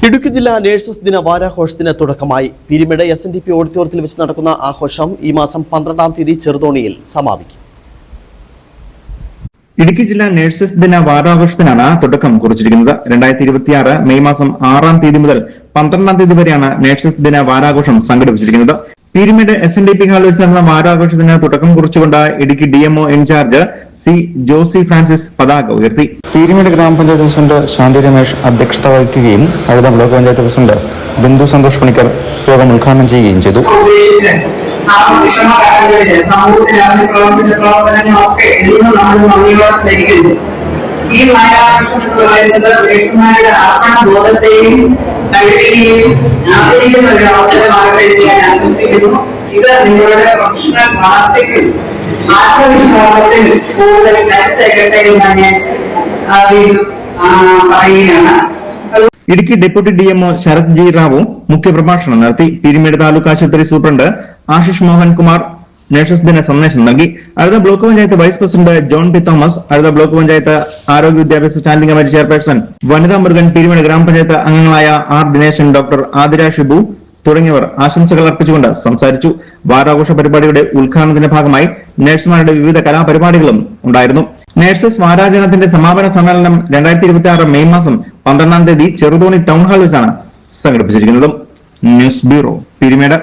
ഇടുക്കി ജില്ലാ നഴ്സസ് ദിന വാരാഘോഷത്തിന് തുടക്കമായി. പീരുമേട് SNDP ഓഡിറ്റോറിയത്തിൽ വെച്ച് നടക്കുന്ന ആഘോഷം ഈ മാസം 12-ാം തീയതി ചെറുതോണിയിൽ സമാപിക്കും. ഇടുക്കി ജില്ലാ നഴ്സസ് ദിന വാരാഘോഷത്തിനാണ് തുടക്കം കുറിച്ചിരിക്കുന്നത്. 2026 മെയ് മാസം 6-ാം തീയതി മുതൽ 12-ാം തീയതി വരെയാണ് നഴ്സസ് ദിന വാരാഘോഷം സംഘടിപ്പിച്ചിരിക്കുന്നത്. പീരുമേട് SNDP ഹാളിൽ വെച്ച് നടന്ന വാരാഘോഷത്തിന് തുടക്കം കുറിച്ചുകൊണ്ട് Idukki DMO incharge C Josy Francis പതാക ഉയർത്തി. പീരുമേട് ഗ്രാമപഞ്ചായത്ത് പ്രസിഡന്റ് ശാന്തി രമേശ് അധ്യക്ഷത വഹിക്കുകയും അവിടുത്തെ ബ്ലോക്ക് പഞ്ചായത്ത് പ്രസിഡന്റ് ബിന്ദു സന്തോഷ് പണിക്കർ യോഗം ഉദ്ഘാടനം ചെയ്യുകയും ചെയ്തു. ഈ വാരാഘോഷം എന്ന് പറയുന്നത് നഴ്സുമാരുടെ അർപ്പണബോധത്തെയും കഴിയുകയും ആദരിക്കുന്ന ഒരു അവസരമാകട്ടെ ഞാൻ ആശംസിക്കുന്നു. ഇത് നിങ്ങളുടെ പ്രൊഫഷണൽ വളർച്ചയ്ക്കും ആത്മവിശ്വാസത്തിൽ കൂടുതൽ കരുത്തേക്കട്ടെ എന്ന് ഞാൻ പറയുകയാണ്. ഇടുക്കി ഡെപ്യൂട്ടി DMO ശരത് ജി റാവു മുഖ്യപ്രഭാഷണം നടത്തി. പീരുമേട് താലൂക്ക് ആശുപത്രി സൂപ്രണ്ട് ആശിഷ് മോഹൻ കുമാർ നഴ്സസ് ദിന സന്ദേശം നൽകി. അടുത്ത block panchayat vice president John P Thomas, അടുത്ത ബ്ലോക്ക് പഞ്ചായത്ത് ആരോഗ്യ വിദ്യാഭ്യാസ സ്റ്റാൻഡിംഗ് കമ്മിറ്റി ചെയർപേഴ്സൺ വനിതാ മുരുകൻ, പീരുമേട് ഗ്രാമപഞ്ചായത്ത് അംഗങ്ങളായ R ദിനേശൻ, ഡോക്ടർ ആതിര ഷിബു തുടങ്ങിയവർ ആശംസകൾ അർപ്പിച്ചുകൊണ്ട് സംസാരിച്ചു. വാരാഘോഷ പരിപാടിയുടെ ഉദ്ഘാടനത്തിന്റെ ഭാഗമായി നഴ്സുമാരുടെ വിവിധ കലാപരിപാടികളും ഉണ്ടായിരുന്നു. നഴ്സസ് വാരാചരണത്തിന്റെ സമാപന സമ്മേളനം 2026 മെയ് മാസം 12-ാം തീയതി ചെറുതോണി ടൗൺ ഹാളിൽ വെച്ചാണ് സംഘടിപ്പിച്ചിരിക്കുന്നത്. News bureau, Peermade.